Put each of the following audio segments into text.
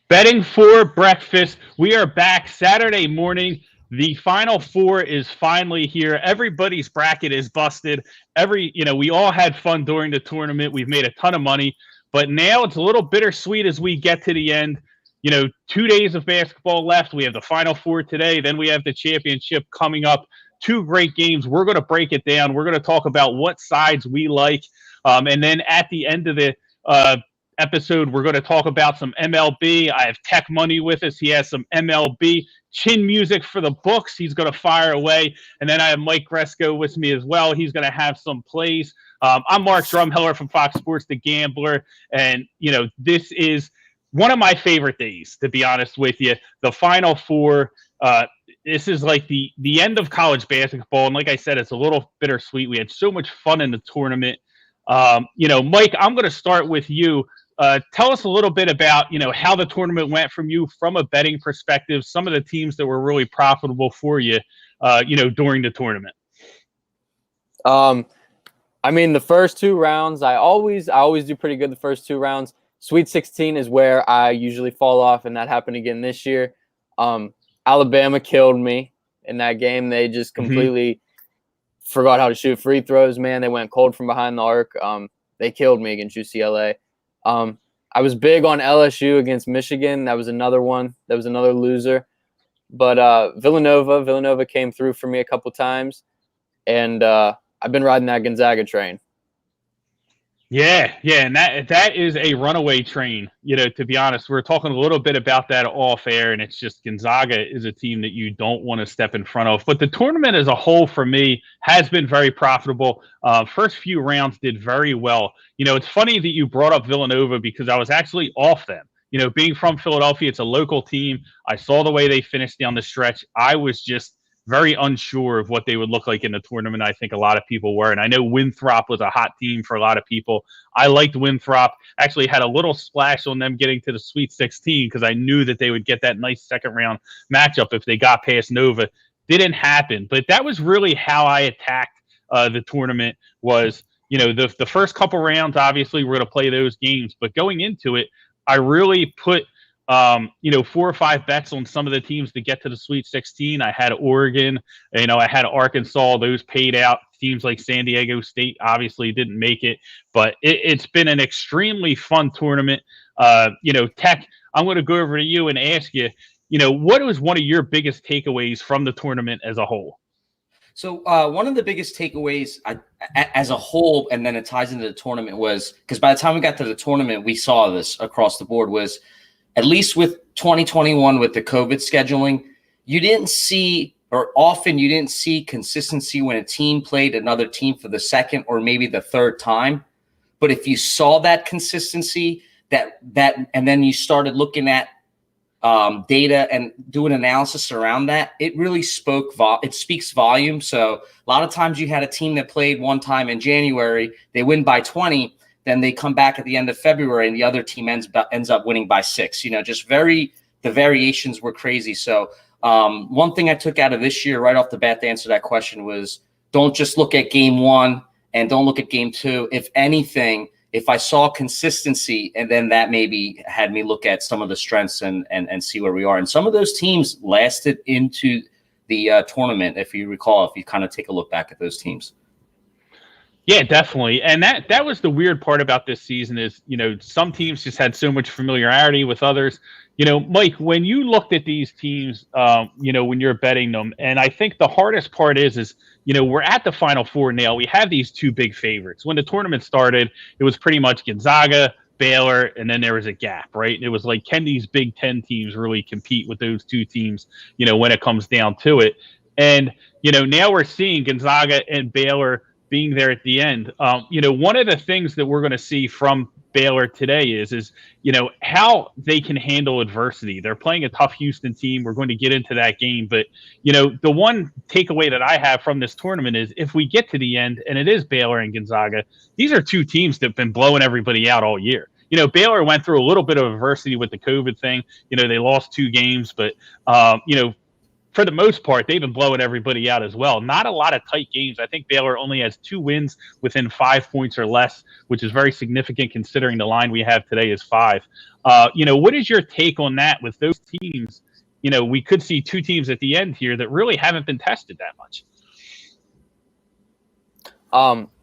Betting for breakfast. We are back Saturday morning. The Final Four is finally here. Everybody's bracket is busted. We all had fun during the tournament. We've made a ton of money, but now it's a little bittersweet as we get to the end. 2 days of basketball left. We have the Final Four today. Then we have the championship coming up. Two great games. We're going to break it down. We're going to talk about what sides we like. And then at the end of the episode, we're going to talk about some MLB. I have Tech Money with us. He has some MLB chin music for the books. He's going to fire away. And then I have Mike Gresco with me as well. He's going to have some plays. I'm Mark Drumheller from Fox Sports The Gambler. And, this is one of my favorite days, to be honest with you. The Final Four. This is like the end of college basketball. And like I said, it's a little bittersweet. We had so much fun in the tournament. Mike, I'm going to start with you. Tell us a little bit about, how the tournament went from you from a betting perspective, some of the teams that were really profitable for you, during the tournament. The first two rounds, I always do pretty good the first two rounds. Sweet 16 is where I usually fall off, and that happened again this year. Alabama killed me in that game. They just completely forgot how to shoot free throws, man. They went cold from behind the arc. They killed me against UCLA. I was big on LSU against Michigan. That was another one. That was another loser. But Villanova came through for me a couple times, and I've been riding that Gonzaga train. Yeah, and that is a runaway train. To be honest, we're talking a little bit about that off air, and it's just Gonzaga is a team that you don't want to step in front of. But the tournament as a whole, for me, has been very profitable. First few rounds did very well. It's funny that you brought up Villanova because I was actually off them. Being from Philadelphia, it's a local team. I saw the way they finished down the stretch. I was just very unsure of what they would look like in the tournament. I think a lot of people were. And I know Winthrop was a hot team for a lot of people. I liked Winthrop. Actually had a little splash on them getting to the Sweet 16 because I knew that they would get that nice second round matchup if they got past Nova. Didn't happen. But that was really how I attacked the tournament was, the first couple rounds, obviously, we're going to play those games. But going into it, I really put 4 or 5 bets on some of the teams to get to the Sweet 16. I had Oregon, I had Arkansas. Those paid out. Teams like San Diego State obviously didn't make it, but it's been an extremely fun tournament. Tech, I'm going to go over to you and ask you, what was one of your biggest takeaways from the tournament as a whole? So one of the biggest takeaways as a whole, and then it ties into the tournament, was because by the time we got to the tournament, we saw this across the board, was at least with 2021 with the COVID scheduling, you didn't see consistency when a team played another team for the second or maybe the third time. But if you saw that consistency, that and then you started looking at data and doing analysis around that, it really speaks volume. So a lot of times you had a team that played one time in January, they win by 20. Then they come back at the end of February and the other team ends up winning by 6. The variations were crazy. So one thing I took out of this year right off the bat to answer that question was don't just look at game 1 and don't look at game 2. If anything, if I saw consistency, and then that maybe had me look at some of the strengths and see where we are. And some of those teams lasted into the tournament, if you recall, if you kind of take a look back at those teams. Yeah, definitely. And that was the weird part about this season is, some teams just had so much familiarity with others. Mike, when you looked at these teams, when you're betting them, and I think the hardest part is, we're at the Final Four now. We have these two big favorites. When the tournament started, it was pretty much Gonzaga, Baylor, and then there was a gap, right? It was like, can these Big Ten teams really compete with those two teams, when it comes down to it? And, now we're seeing Gonzaga and Baylor being there at the end. One of the things that we're going to see from Baylor today is how they can handle adversity. They're playing a tough Houston team. We're going to get into that game. But, the one takeaway that I have from this tournament is if we get to the end and it is Baylor and Gonzaga, these are two teams that have been blowing everybody out all year. Baylor went through a little bit of adversity with the COVID thing. They lost 2 games, but, for the most part, they've been blowing everybody out as well. Not a lot of tight games. I think Baylor only has 2 wins within 5 points or less, which is very significant considering the line we have today is 5. What is your take on that with those teams? We could see two teams at the end here that really haven't been tested that much.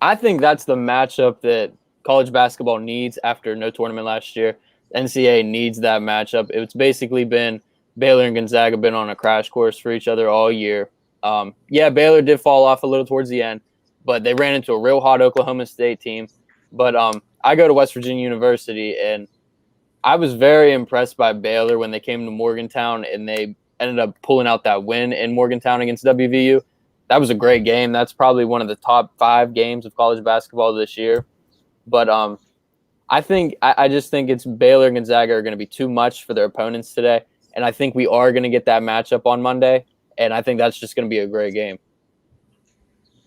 I think that's the matchup that college basketball needs after no tournament last year. NCAA needs that matchup. It's basically been Baylor and Gonzaga been on a crash course for each other all year. Baylor did fall off a little towards the end, but they ran into a real hot Oklahoma State team. But I go to West Virginia University, and I was very impressed by Baylor when they came to Morgantown, and they ended up pulling out that win in Morgantown against WVU. That was a great game. That's probably one of the top 5 games of college basketball this year. But I just think it's Baylor and Gonzaga are going to be too much for their opponents today, and I think we are going to get that matchup on Monday, and I think that's just going to be a great game.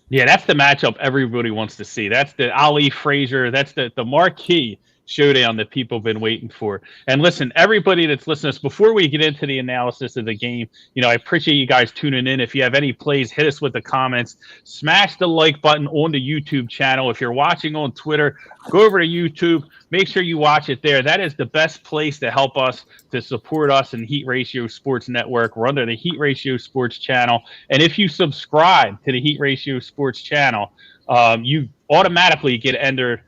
Yeah, that's the matchup everybody wants to see. That's the Ali Frazier. That's the marquee showdown that people have been waiting for. And listen, everybody that's listening to us, before we get into the analysis of the game, I appreciate you guys tuning in. If you have any plays, hit us with the comments. Smash the like button on the YouTube channel. If you're watching on Twitter, go over to YouTube. Make sure you watch it there. That is the best place to help us, to support us in Heat Ratio Sports Network. We're under the Heat Ratio Sports channel. And if you subscribe to the Heat Ratio Sports channel, you automatically get entered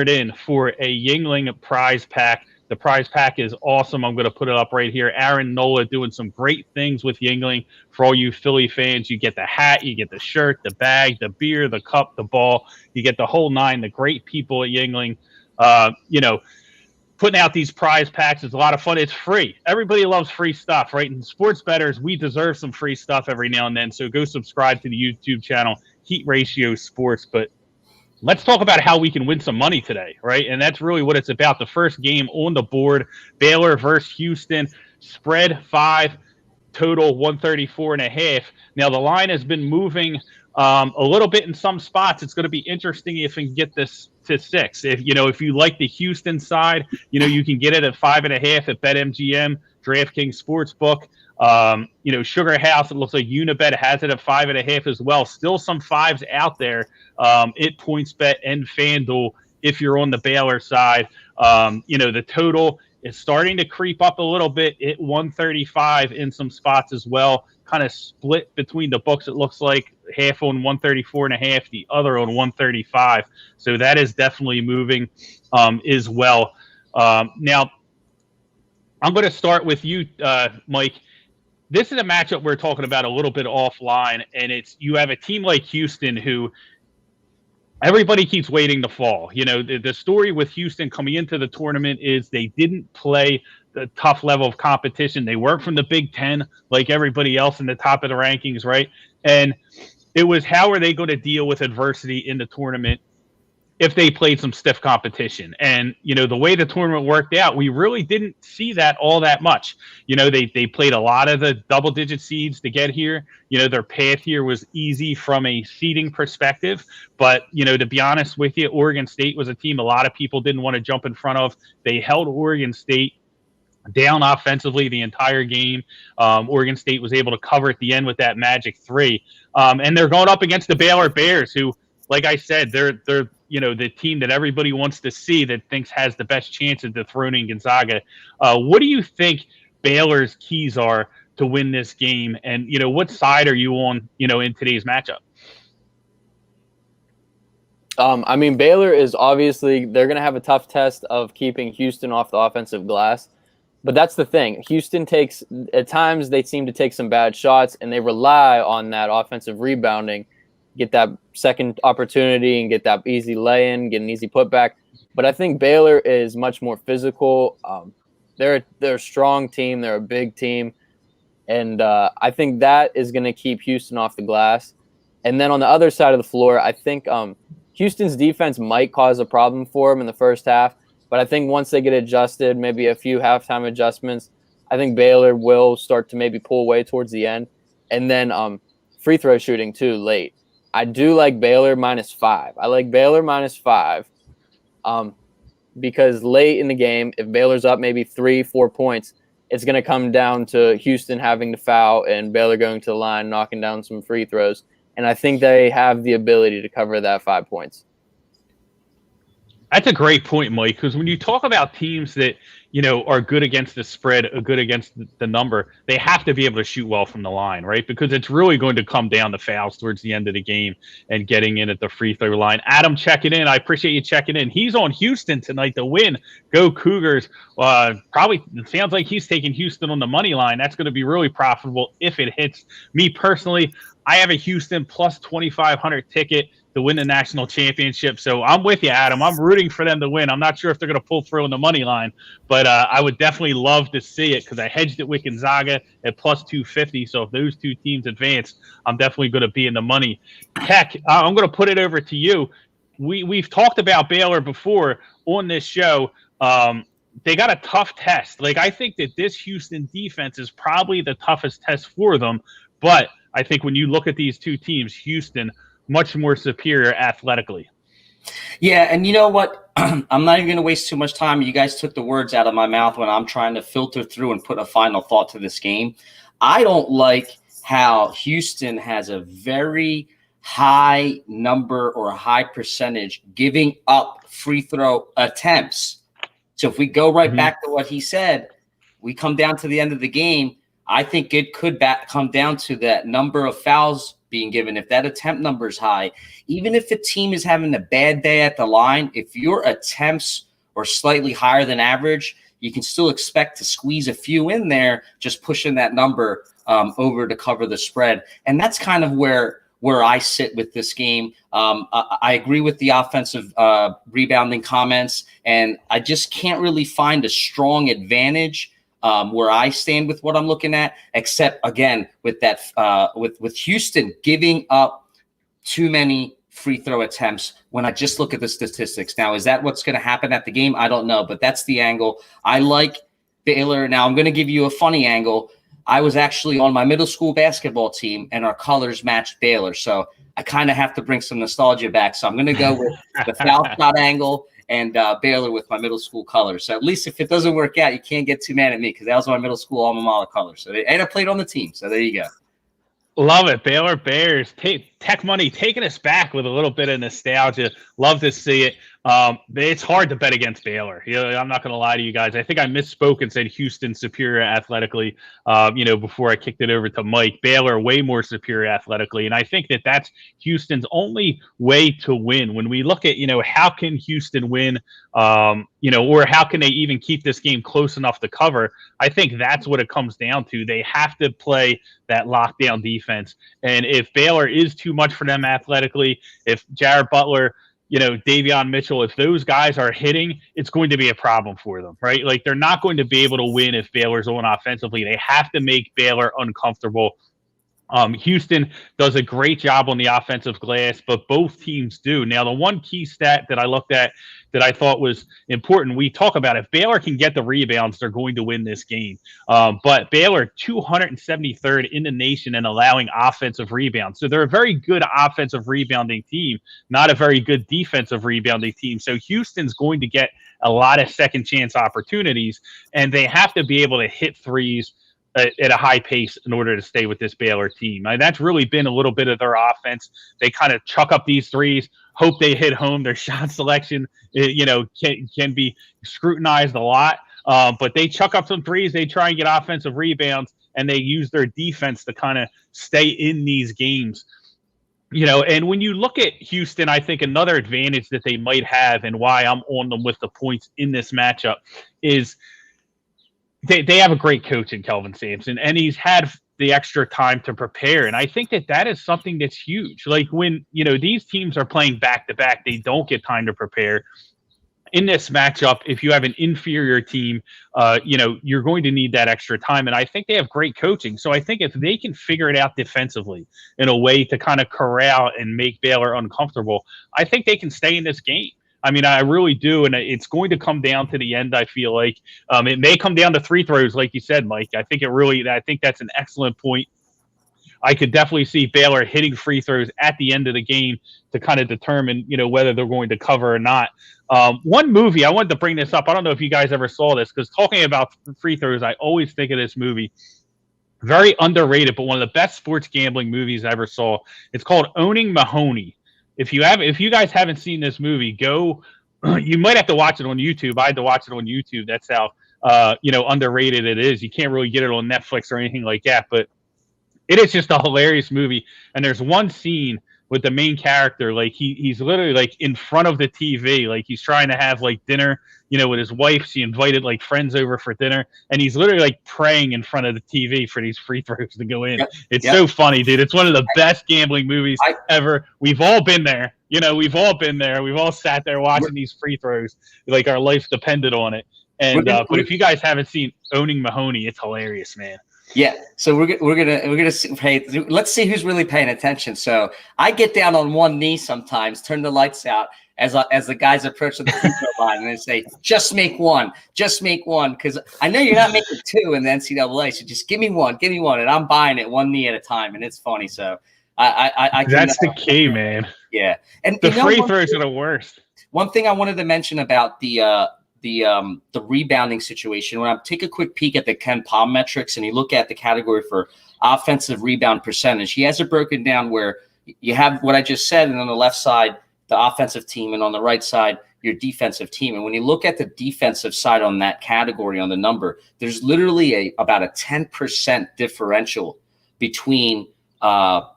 in for a Yuengling prize pack. The prize pack is awesome. I'm going to put it up right here. Aaron Nola doing some great things with Yuengling for all you Philly fans. You get the hat, you get the shirt, the bag, the beer, the cup, the ball. You get the whole 9. The great people at Yuengling, putting out these prize packs is a lot of fun. It's free. Everybody loves free stuff, right? And sports bettors, we deserve some free stuff every now and then. So go subscribe to the YouTube channel, Heat Ratio Sports. But let's talk about how we can win some money today, right? And that's really what it's about. The first game on the board, Baylor versus Houston, spread 5, total 134.5. Now, the line has been moving a little bit in some spots. It's going to be interesting if we can get this to 6. If you like the Houston side, you can get it at 5.5 at BetMGM, DraftKings Sportsbook. Sugar House, it looks like Unibet has it at 5.5 as well. Still some 5s out there at PointsBet and FanDuel if you're on the Baylor side. The total is starting to creep up a little bit at 135 in some spots as well. Kind of split between the books. It looks like half on 134.5, the other on 135. So that is definitely moving as well. Now, I'm going to start with you, Mike. This is a matchup we're talking about a little bit offline, and you have a team like Houston who everybody keeps waiting to fall. The story with Houston coming into the tournament is they didn't play the tough level of competition. They weren't from the Big Ten like everybody else in the top of the rankings, right? And it was, how are they going to deal with adversity in the tournament if they played some stiff competition? And, the way the tournament worked out, we really didn't see that all that much. They played a lot of the double-digit seeds to get here. Their path here was easy from a seeding perspective. But, to be honest with you, Oregon State was a team a lot of people didn't want to jump in front of. They held Oregon State down offensively the entire game. Oregon State was able to cover at the end with that magic 3. And they're going up against the Baylor Bears, who, like I said, they're the team that everybody wants to see, that thinks has the best chance of dethroning Gonzaga. What do you think Baylor's keys are to win this game? And, what side are you on, in today's matchup? Baylor is obviously, they're going to have a tough test of keeping Houston off the offensive glass. But that's the thing. Houston at times they seem to take some bad shots, and they rely on that offensive rebounding, get that second opportunity and get that easy lay-in, get an easy putback. But I think Baylor is much more physical. They're a strong team. They're a big team. And I think that is going to keep Houston off the glass. And then on the other side of the floor, I think Houston's defense might cause a problem for them in the first half. But I think once they get adjusted, maybe a few halftime adjustments, I think Baylor will start to maybe pull away towards the end. And then free throw shooting too late. I do like Baylor -5. I like Baylor -5 because late in the game, if Baylor's up maybe 3-4 points, it's going to come down to Houston having to foul and Baylor going to the line, knocking down some free throws. And I think they have the ability to cover that 5 points. That's a great point, Mike, because when you talk about teams that, are good against the spread, are good against the number, they have to be able to shoot well from the line, right? Because it's really going to come down to fouls towards the end of the game and getting in at the free throw line. Adam checking in. I appreciate you checking in. He's on Houston tonight to win. Go Cougars. Probably it sounds like he's taking Houston on the money line. That's going to be really profitable if it hits. Me personally, I have a Houston plus 2,500 ticket to win the national championship. So I'm with you, Adam. I'm rooting for them to win. I'm not sure if they're going to pull through on the money line, but I would definitely love to see it because I hedged it with Gonzaga at plus 250. So if those two teams advance, I'm definitely going to be in the money. Tech, I'm going to put it over to you. We've talked about Baylor before on this show. They got a tough test. Like, I think that this Houston defense is probably the toughest test for them. But I think when you look at these two teams, Houston much more superior athletically. Yeah, and you know what? I'm not even going to waste too much time. You guys took the words out of my mouth when I'm trying to filter through and put a final thought to this game. I don't like how Houston has a very high number or high percentage giving up free throw attempts. So if we go right back to what he said, we come down to the end of the game, I think it could come down to that number of fouls being given. If that attempt number is high, even if a team is having a bad day at the line, if your attempts are slightly higher than average, you can still expect to squeeze a few in there, just pushing that number over to cover the spread. And that's kind of where I sit with this game. I agree with the offensive rebounding comments, and I just can't really find a strong advantage where I stand with what I'm looking at, except again with that with Houston giving up too many free throw attempts. When I just look at the statistics, now is that what's going to happen at the game? I don't know, but that's the angle. I like Baylor. Now I'm going to give you a funny angle. I was actually on my middle school basketball team, and our colors matched Baylor, so I kind of have to bring some nostalgia back. So I'm going to go with the foul shot angle and Baylor with my middle school colors. So at least if it doesn't work out, you can't get too mad at me because that was my middle school alma mater colors. So and I played on the team. So there you go. Love it. Baylor Bears. Tech Money taking us back with a little bit of nostalgia. Love to see it. It's hard to bet against Baylor. I'm not going to lie to you guys. I think I misspoke and said Houston superior athletically, before I kicked it over to Mike. Baylor way more superior athletically. And I think that that's Houston's only way to win. When we look at, how can Houston win, or how can they even keep this game close enough to cover? I think that's what it comes down to. They have to play that lockdown defense. And if Baylor is too much for them athletically, if Jared Butler, Davion Mitchell, if those guys are hitting, it's going to be a problem for them, right? Like, they're not going to be able to win if Baylor's on offensively. They have to make Baylor uncomfortable. Houston does a great job on the offensive glass, but both teams do. Now, the one key stat that I looked at that I thought was important, we talk about if Baylor can get the rebounds, they're going to win this game. But Baylor, 273rd in the nation in allowing offensive rebounds. So they're a very good offensive rebounding team, not a very good defensive rebounding team. So Houston's going to get a lot of second chance opportunities, and they have to be able to hit threes at a high pace in order to stay with this Baylor team. And that's really been a little bit of their offense. They kind of chuck up these threes, hope they hit home. Their shot selection, can be scrutinized a lot. But they chuck up some threes. They try and get offensive rebounds, and they use their defense to kind of stay in these games. And when you look at Houston, I think another advantage that they might have, and why I'm on them with the points in this matchup, is they have a great coach in Kelvin Sampson, and he's had the extra time to prepare. And I think that is something that's huge. Like, when, these teams are playing back-to-back, they don't get time to prepare. In this matchup, if you have an inferior team, you're going to need that extra time. And I think they have great coaching. So I think if they can figure it out defensively in a way to kind of corral and make Baylor uncomfortable, I think they can stay in this game. I mean, I really do, and it's going to come down to the end, I feel like. It may come down to free throws, like you said, Mike. I think that's an excellent point. I could definitely see Baylor hitting free throws at the end of the game to kind of determine, whether they're going to cover or not. One movie, I wanted to bring this up. I don't know if you guys ever saw this, because talking about free throws, I always think of this movie. Very underrated, but one of the best sports gambling movies I ever saw. It's called Owning Mahoney. If you guys haven't seen this movie, go. You might have to watch it on YouTube. I had to watch it on YouTube. That's how underrated it is. You can't really get it on Netflix or anything like that, but it is just a hilarious movie. And there's one scene with the main character, like he's literally like in front of the TV, like he's trying to have like dinner, with his wife. She invited like friends over for dinner, and he's literally like praying in front of the TV for these free throws to go in. It's so funny, dude. It's one of the best gambling movies ever. We've all been there. We've all been there. We've all sat there watching these free throws, like our life depended on it. And but if you guys haven't seen Owning Mahoney, it's hilarious, man. Yeah, so we're gonna see, let's see who's really paying attention. So I get down on one knee sometimes, turn the lights out as the guys approach the free throw line, and they say, "Just make one, because I know you're not making two in the NCAA. So just give me one, and I'm buying it one knee at a time, and it's funny. So I that's the key, man. Yeah, and the free throws are the worst. One thing I wanted to mention about the rebounding situation, when I take a quick peek at the Ken Palm metrics and you look at the category for offensive rebound percentage, he has it broken down where you have what I just said, and on the left side, the offensive team, and on the right side, your defensive team. And when you look at the defensive side on that category on the number, there's literally about a 10% differential between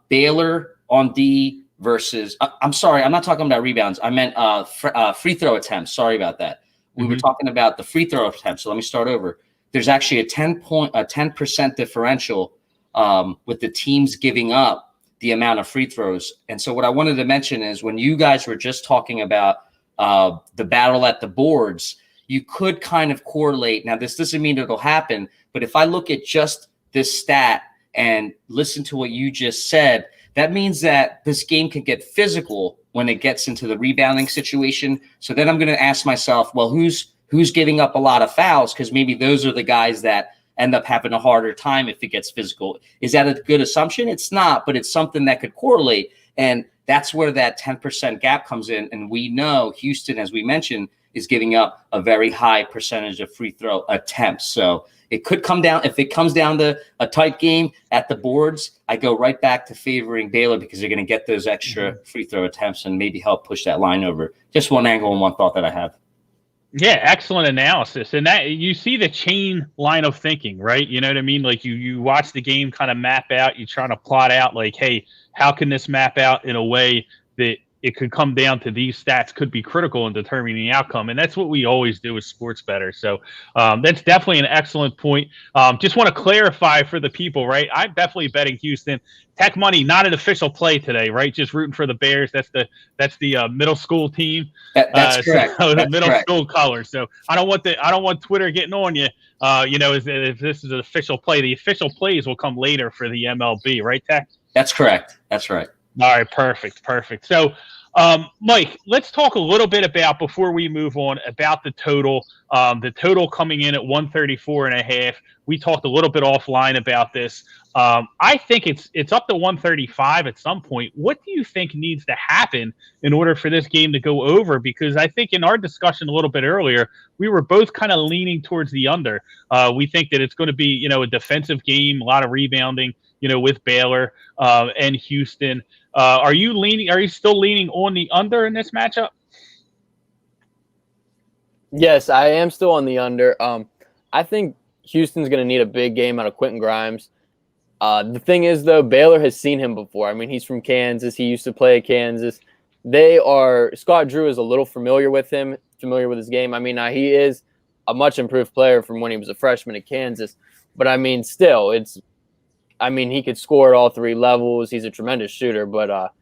Baylor on D versus I'm sorry, I'm not talking about rebounds. I meant free throw attempts. Sorry about that. We were talking about the free throw attempts. So let me start over. There's actually a 10% differential with the teams giving up the amount of free throws. And so what I wanted to mention is when you guys were just talking about the battle at the boards, you could kind of correlate. Now, this doesn't mean it'll happen, but if I look at just this stat and listen to what you just said, that means that this game can get physical when it gets into the rebounding situation. So then I'm going to ask myself, well, who's giving up a lot of fouls? Because maybe those are the guys that end up having a harder time if it gets physical. Is that a good assumption? It's not, but it's something that could correlate. And that's where that 10% gap comes in. And we know Houston, as we mentioned, is giving up a very high percentage of free throw attempts. So it could come down, if it comes down to a tight game at the boards, I go right back to favoring Baylor because they're going to get those extra free throw attempts and maybe help push that line over. Just one angle and one thought that I have. Yeah, excellent analysis. And that you see the chain line of thinking, right? You know what I mean? Like you watch the game kind of map out, you're trying to plot out like, hey, how can this map out in a way that it could come down to these stats could be critical in determining the outcome. And that's what we always do as sports bettors. So that's definitely an excellent point. Just want to clarify for the people, right? I'm definitely betting Houston. Tech Money, not an official play today, right? Just rooting for the Bears. That's the middle school team. That's correct. So that's the middle correct. school colors. So I don't want Twitter getting on you. If this is an official play, the official plays will come later for the MLB, right, Tech? That's correct. That's right. All right, perfect. So, Mike, let's talk a little bit about, before we move on, about the total. The total coming in at 134.5. We talked a little bit offline about this. I think it's up to 135 at some point. What do you think needs to happen in order for this game to go over? Because I think in our discussion a little bit earlier, we were both kind of leaning towards the under. We think that it's going to be, a defensive game, a lot of rebounding, with Baylor and Houston. Are you still leaning on the under in this matchup? Yes, I am still on the under. I think Houston's going to need a big game out of Quentin Grimes. The thing is, though, Baylor has seen him before. I mean, he's from Kansas. He used to play at Kansas. Scott Drew is a little familiar with him, familiar with his game. I mean, he is a much improved player from when he was a freshman at Kansas. But, I mean, still, he could score at all three levels. He's a tremendous shooter, but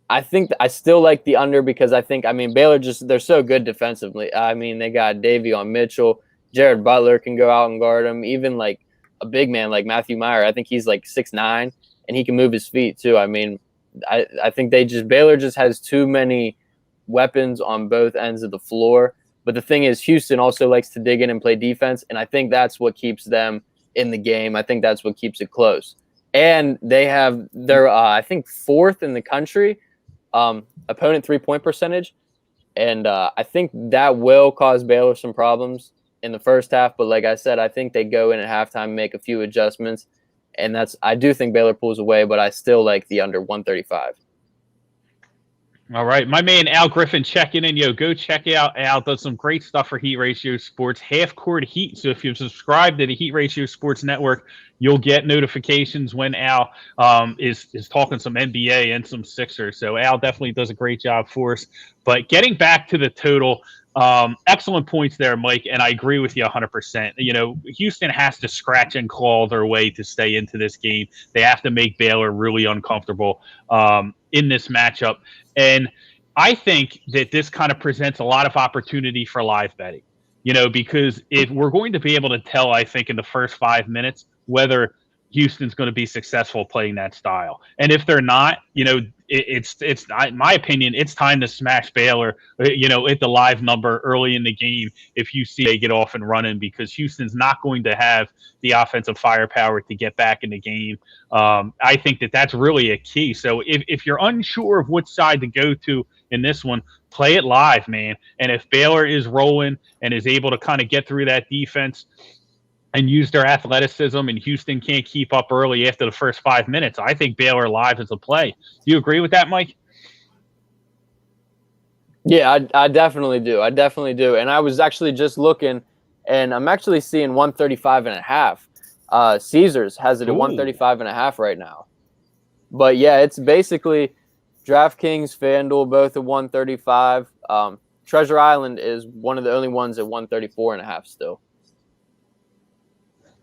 I think I still like the under because Baylor they're so good defensively. I mean, they got Davion Mitchell, Jared Butler can go out and guard him. Even like a big man like Matthew Meyer, I think he's like 6'9", and he can move his feet too. I mean, I think Baylor just has too many weapons on both ends of the floor. But the thing is, Houston also likes to dig in and play defense, and I think that's what keeps them in the game. I think that's what keeps it close. And they're I think fourth in the country opponent 3-point percentage. And I think that will cause Baylor some problems in the first half. But like I said, I think they go in at halftime, make a few adjustments. And I do think Baylor pulls away, but I still like the under 135. All right, my man Al Griffin checking in. Yo, go check out Al. Does some great stuff for Heat Ratio Sports, Half Court Heat. So if you subscribe to the Heat Ratio Sports Network, you'll get notifications when Al is talking some NBA and some Sixers. So Al definitely does a great job for us. But getting back to the total, excellent points there, Mike, and I agree with you 100%. You know, Houston has to scratch and claw their way to stay into this game. They have to make Baylor really uncomfortable in this matchup. And I think that this kind of presents a lot of opportunity for live betting, you know, because if we're going to be able to tell, I think, in the first 5 minutes whether Houston's going to be successful playing that style. And if they're not, you know, it's in my opinion, it's time to smash Baylor, you know, at the live number early in the game if you see they get off and running, because Houston's not going to have the offensive firepower to get back in the game. I think that that's really a key. So if you're unsure of which side to go to in this one, play it live, man. And if Baylor is rolling and is able to kind of get through that defense and use their athleticism, and Houston can't keep up early after the first 5 minutes, I think Baylor live is a play. Do you agree with that, Mike? Yeah, I definitely do. I definitely do. And I was actually just looking, and I'm actually seeing 135.5. Caesars has it at 135.5 right now. But yeah, it's basically DraftKings, FanDuel, both at 135. Treasure Island is one of the only ones at 134.5 still.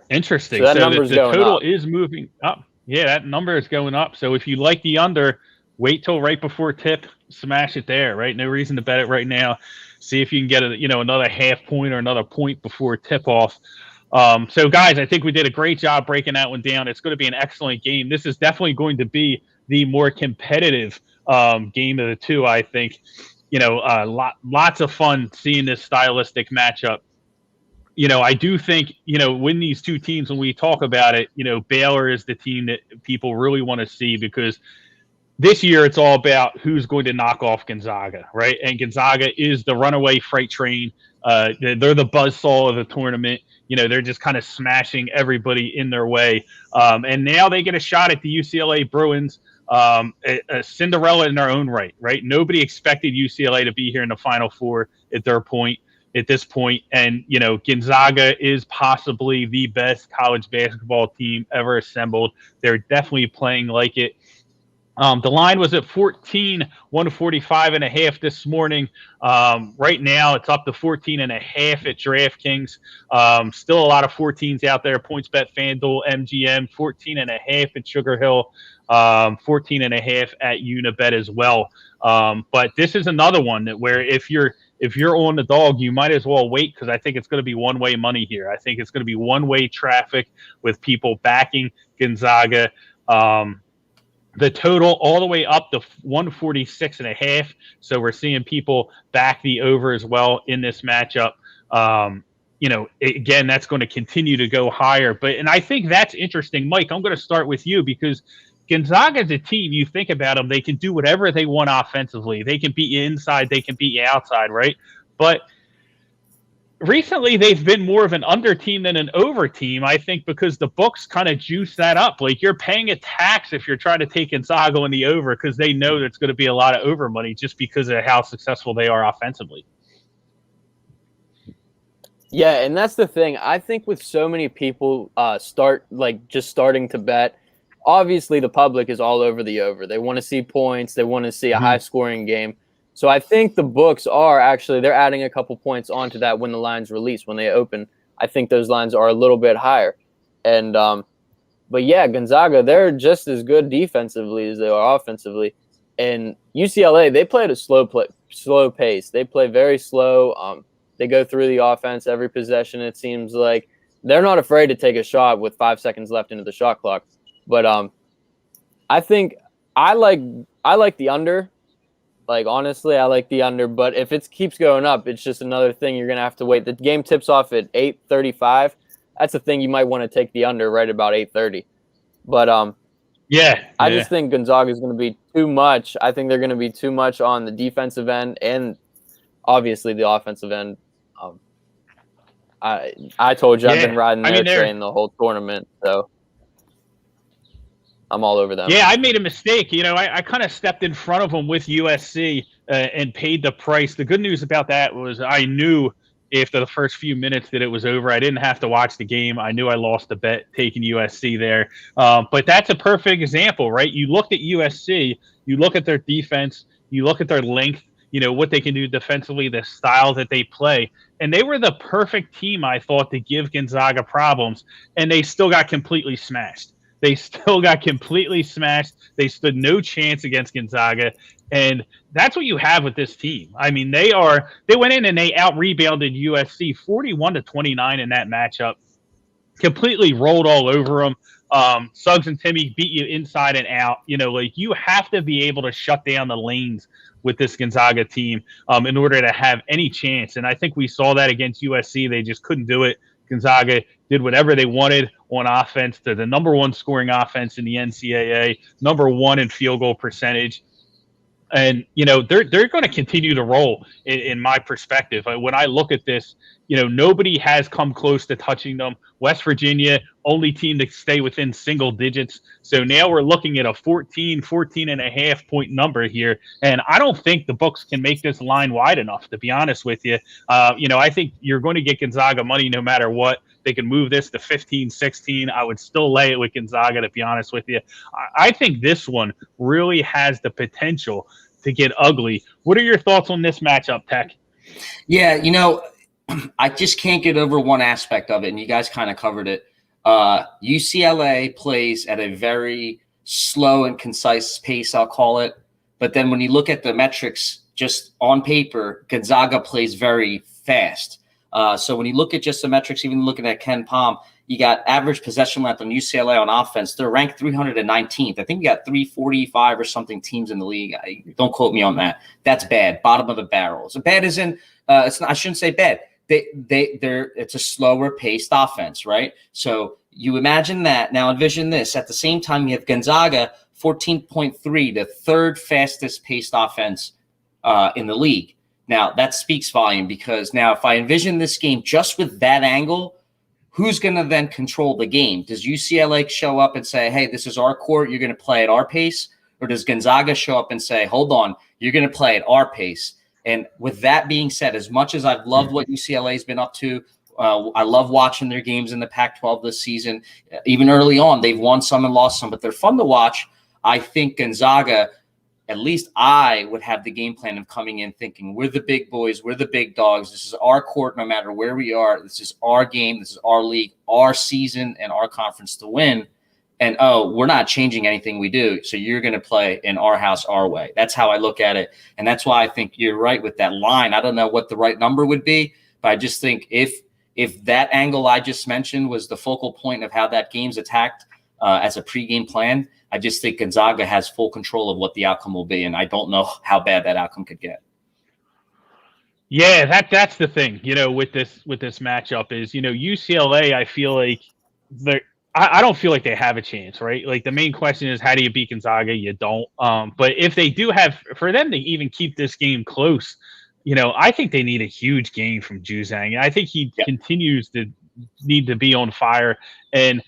Interesting. So that so number's the going total up. is moving up. Yeah, that number is going up. So if you like the under, wait till right before tip, smash it there, right? No reason to bet it right now. See if you can get another half point or another point before tip off. So guys, I think we did a great job breaking that one down. It's going to be an excellent game. This is definitely going to be the more competitive game of the two, I think. You know, lots of fun seeing this stylistic matchup. You know, I do think, when these two teams, when we talk about it, Baylor is the team that people really want to see, because this year it's all about who's going to knock off Gonzaga, right? And Gonzaga is the runaway freight train. They're the buzzsaw of the tournament. They're just kind of smashing everybody in their way. And now they get a shot at the UCLA Bruins, a Cinderella in their own right? Nobody expected UCLA to be here in the Final Four at this point. And, Gonzaga is possibly the best college basketball team ever assembled. They're definitely playing like it. The line was at 14, 145.5 this morning. Right now, it's up to 14.5 at DraftKings. Still a lot of 14s out there. PointsBet, FanDuel, MGM, 14.5 at Sugar Hill, 14.5 at Unibet as well. But this is another one that where if you're on the dog, you might as well wait, because I think it's going to be one-way money here. I think it's going to be one-way traffic with people backing Gonzaga. The total all the way up to 146.5. So we're seeing people back the over as well in this matchup. Again, that's going to continue to go higher. And I think that's interesting. Mike, I'm going to start with you, because Gonzaga is a team, you think about them, they can do whatever they want offensively. They can be inside, they can be outside, right? But recently, they've been more of an under team than an over team, I think, because the books kind of juice that up. Like, you're paying a tax if you're trying to take Gonzaga in the over, because they know there's going to be a lot of over money just because of how successful they are offensively. Yeah, and that's the thing. I think with so many people just starting to bet, obviously the public is all over the over. They want to see points. They want to see a high-scoring game. So I think the books they're adding a couple points onto that when the lines release, when they open. I think those lines are a little bit higher. And but yeah, Gonzaga, they're just as good defensively as they are offensively. And UCLA, they play at a slow pace. They play very slow. They go through the offense every possession. It seems like they're not afraid to take a shot with 5 seconds left into the shot clock. But I think I like the under. Like, honestly, I like the under, but if it keeps going up, it's just another thing you're going to have to wait. The game tips off at 8:35. That's a thing you might want to take the under right about 8:30. But I just think Gonzaga is going to be too much. I think they're going to be too much on the defensive end and obviously the offensive end. I told you I've been riding their train the whole tournament. So I'm all over them. Yeah, I made a mistake. I kind of stepped in front of them with USC and paid the price. The good news about that was I knew after the first few minutes that it was over. I didn't have to watch the game. I knew I lost the bet taking USC there. But that's a perfect example, right? You look at USC, you look at their defense, you look at their length, what they can do defensively, the style that they play. And they were the perfect team, I thought, to give Gonzaga problems. And they still got completely smashed. They stood no chance against Gonzaga. And that's what you have with this team. I mean, they went in and they out-rebounded USC 41-29 in that matchup. Completely rolled all over them. Suggs and Timmy beat you inside and out. You have to be able to shut down the lanes with this Gonzaga team in order to have any chance. And I think we saw that against USC. They just couldn't do it. Gonzaga did whatever they wanted on offense. They're the number one scoring offense in the NCAA, number one in field goal percentage. And, they're going to continue to roll in my perspective. When I look at this, nobody has come close to touching them. West Virginia, only team to stay within single digits. So now we're looking at a 14 and a half point number here. And I don't think the books can make this line wide enough, to be honest with you. I think you're going to get Gonzaga money no matter what. They can move this to 15, 16. I would still lay it with Gonzaga, to be honest with you. I think this one really has the potential to get ugly. What are your thoughts on this matchup, Tech? Yeah, I just can't get over one aspect of it, and you guys kind of covered it. UCLA plays at a very slow and concise pace, I'll call it. But then when you look at the metrics just on paper, Gonzaga plays very fast. So when you look at just the metrics, even looking at Ken Palm, you got average possession length on UCLA on offense. They're ranked 319th. I think you got 345 or something teams in the league. Don't quote me on that. That's bad. Bottom of the barrel. So bad isn't. It's not. I shouldn't say bad. It's a slower paced offense, right? So you imagine that. Now envision this. At the same time, you have Gonzaga 14.3, the third fastest paced offense in the league. Now that speaks volume, because now if I envision this game just with that angle, who's going to then control the game? Does UCLA show up and say, hey, this is our court, you're going to play at our pace? Or does Gonzaga show up and say, hold on, you're going to play at our pace? And with that being said, as much as I've loved what UCLA has been up to, I love watching their games in the Pac-12 this season. Even early on, they've won some and lost some, but they're fun to watch. I think Gonzaga, at least I would have the game plan of coming in thinking, we're the big boys, we're the big dogs. This is our court no matter where we are. This is our game. This is our league, our season, and our conference to win. And, we're not changing anything we do, so you're going to play in our house our way. That's how I look at it, and that's why I think you're right with that line. I don't know what the right number would be, but I just think if that angle I just mentioned was the focal point of how that game's attacked as a pregame plan, I just think Gonzaga has full control of what the outcome will be, and I don't know how bad that outcome could get. Yeah, that's the thing, with this matchup is, UCLA, I feel like I don't feel like they have a chance, right? Like the main question is, how do you beat Gonzaga? You don't. But if they do for them to even keep this game close, I think they need a huge game from Juzang. I think he continues to need to be on fire. And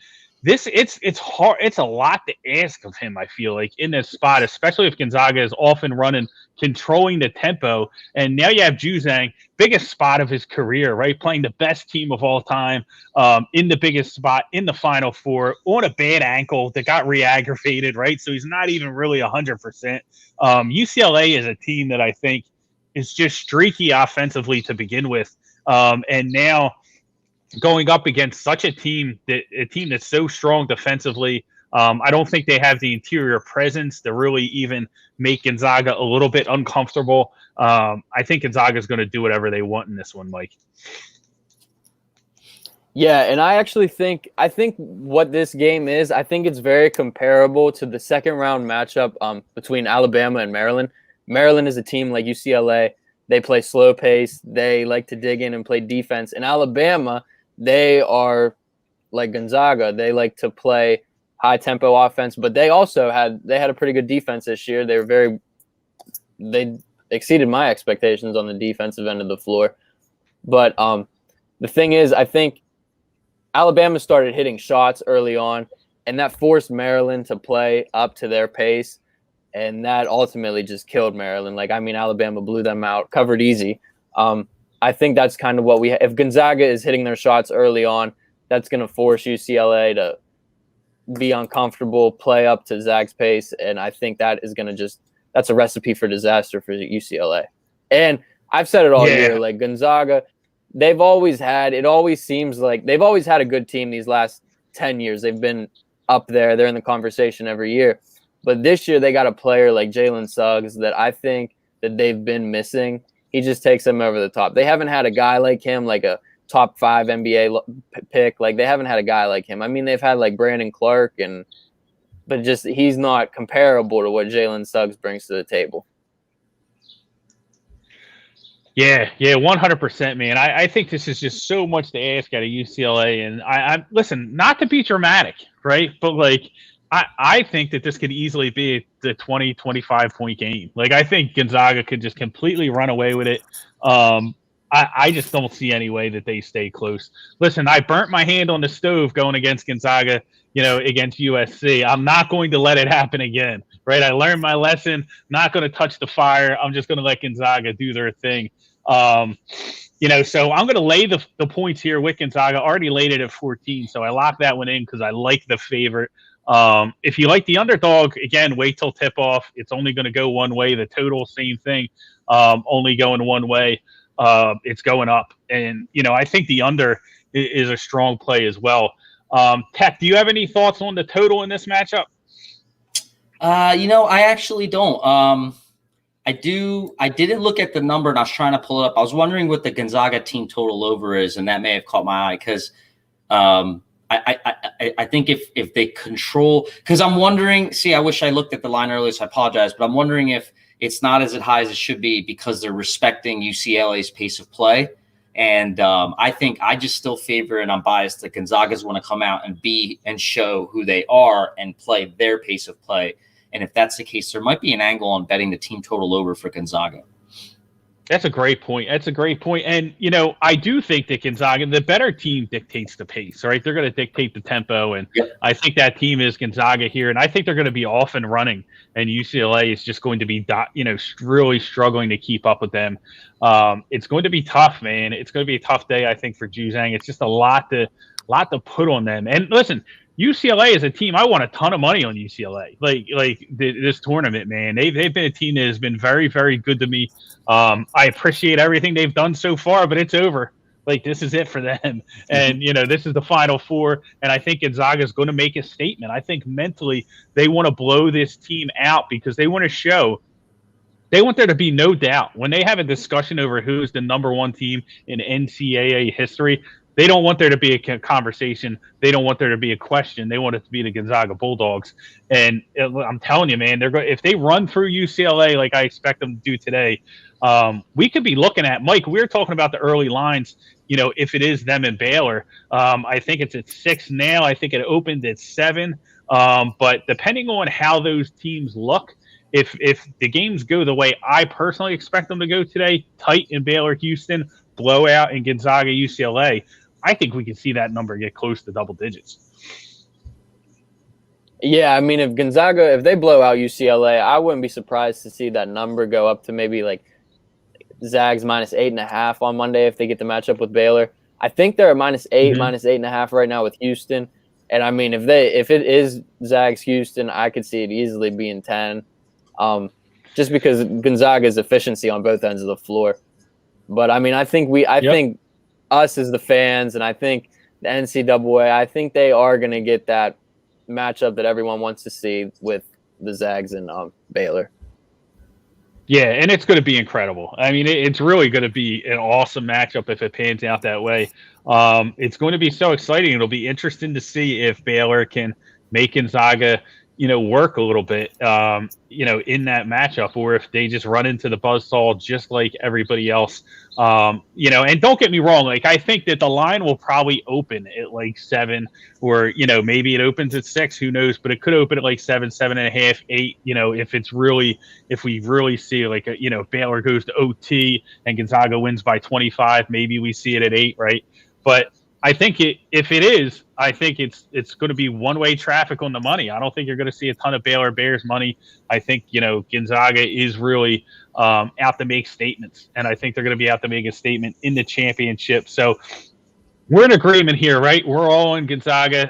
it's hard. It's a lot to ask of him, I feel like, in this spot, especially if Gonzaga is often running, controlling the tempo. And now you have Juzang, biggest spot of his career, right? Playing the best team of all time, in the biggest spot, in the Final Four, on a bad ankle that got re-aggravated, right? So he's not even really 100%. UCLA is a team that I think is just streaky offensively to begin with. And now going up against such a team that's so strong defensively, I don't think they have the interior presence to really even make Gonzaga a little bit uncomfortable. I think Gonzaga is going to do whatever they want in this one, Mike. Yeah, and I think what this game is, I think it's very comparable to the second round matchup between Alabama and Maryland. Maryland is a team like UCLA. They play slow pace. They like to dig in and play defense. In Alabama, they are like Gonzaga. They like to play high tempo offense, but they also had a pretty good defense this year. They exceeded my expectations on the defensive end of the floor. But the thing is, I think Alabama started hitting shots early on. and that forced Maryland to play up to their pace, and that ultimately just killed Maryland. Like, I mean, Alabama blew them out, covered easy. I think that's kind of what if Gonzaga is hitting their shots early on, that's going to force UCLA to be uncomfortable, play up to Zag's pace, and I think that is going to that's a recipe for disaster for UCLA. And I've said it all year, like Gonzaga, it always seems like they've always had a good team these last 10 years. They've been up there. They're in the conversation every year. But this year they got a player like Jalen Suggs that I think that they've been missing. He just takes them over the top. They haven't had a guy like him, like a top 5 NBA pick. Like, they haven't had a guy like him. I mean, they've had like Brandon Clark, but just he's not comparable to what Jalen Suggs brings to the table. Yeah, 100%, man. I think this is just so much to ask out of UCLA. And I listen, not to be dramatic, right? But like, I think that this could easily be the 20, 25 point game. Like, I think Gonzaga could just completely run away with it. I just don't see any way that they stay close. Listen, I burnt my hand on the stove going against Gonzaga, against USC. I'm not going to let it happen again, right? I learned my lesson, not going to touch the fire. I'm just going to let Gonzaga do their thing. So I'm going to lay the points here with Gonzaga. Already laid it at 14, so I locked that one in because I like the favorite. If you like the underdog, again, wait till tip-off. It's only going to go one way. The total, same thing, only going one way. It's going up. And, I think the under is a strong play as well. Tech, do you have any thoughts on the total in this matchup? I actually don't. I didn't look at the number, and I was trying to pull it up. I was wondering what the Gonzaga team total over is, and that may have caught my eye because I think if they control – because I'm wondering – see, I wish I looked at the line earlier, so I apologize, but I'm wondering if it's not as high as it should be because they're respecting UCLA's pace of play. And I think I just still favor, and I'm biased, that Gonzaga's want to come out and show who they are and play their pace of play. And if that's the case, there might be an angle on betting the team total over for Gonzaga. That's a great point. And, I do think that Gonzaga, the better team dictates the pace, right? They're going to dictate the tempo. And I think that team is Gonzaga here. And I think they're going to be off and running. And UCLA is just going to be, really struggling to keep up with them. It's going to be tough, man. It's going to be a tough day, I think, for Juzang. It's just a lot to put on them. And listen, UCLA is a team. I won a ton of money on UCLA. This tournament, man. They've been a team that has been very, very good to me. I appreciate everything they've done so far, but it's over. Like, this is it for them. And, this is the Final Four. And I think Gonzaga is going to make a statement. I think mentally they want to blow this team out because they want to show. They want there to be no doubt when they have a discussion over who's the number one team in NCAA history. They don't want there to be a conversation. They don't want there to be a question. They want it to be the Gonzaga Bulldogs. And I'm telling you, man, if they run through UCLA like I expect them to do today, we could be looking at, Mike, we were talking about the early lines, if it is them and Baylor. I think it's at 6 now. I think it opened at 7. But depending on how those teams look, if the games go the way I personally expect them to go today, tight in Baylor, Houston, blowout in Gonzaga, UCLA, I think we can see that number get close to double digits. Yeah, I mean, if they blow out UCLA, I wouldn't be surprised to see that number go up to maybe like Zags minus 8.5 on Monday if they get the matchup with Baylor. I think they're at minus 8, minus 8.5 right now with Houston. And I mean, if it is Zags Houston, I could see it easily being 10, just because Gonzaga's efficiency on both ends of the floor. But I mean, I think think us as the fans, and I think the NCAA, I think they are going to get that matchup that everyone wants to see with the Zags and Baylor. Yeah, and it's going to be incredible. I mean, it's really going to be an awesome matchup if it pans out that way. It's going to be so exciting. It'll be interesting to see if Baylor can make Gonzaga, work a little bit, in that matchup, or if they just run into the buzzsaw just like everybody else. And don't get me wrong, like, I think that the line will probably open at like 7, or, maybe it opens at 6, who knows, but it could open at like 7, 7.5, 8, if we really see like, Baylor goes to OT and Gonzaga wins by 25, maybe we see it at 8, right? But I think if it is, I think it's going to be one-way traffic on the money. I don't think you're going to see a ton of Baylor Bears money. I think Gonzaga is really out to make statements, and I think they're going to be out to make a statement in the championship. So we're in agreement here, right? We're all in Gonzaga.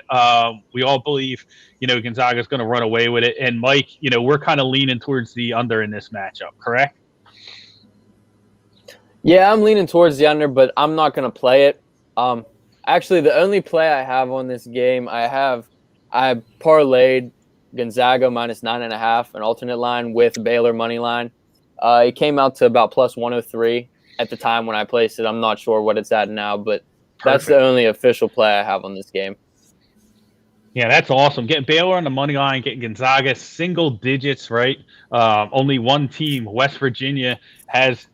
We all believe Gonzaga is going to run away with it. And Mike, we're kind of leaning towards the under in this matchup, correct? Yeah, I'm leaning towards the under, but I'm not going to play it. Actually, the only play I have on this game, I parlayed Gonzaga minus 9.5, an alternate line with Baylor money line. It came out to about plus 103 at the time when I placed it. I'm not sure what it's at now, but that's the only official play I have on this game. Yeah, that's awesome. Getting Baylor on the money line, getting Gonzaga single digits, right? Only one team, West Virginia, has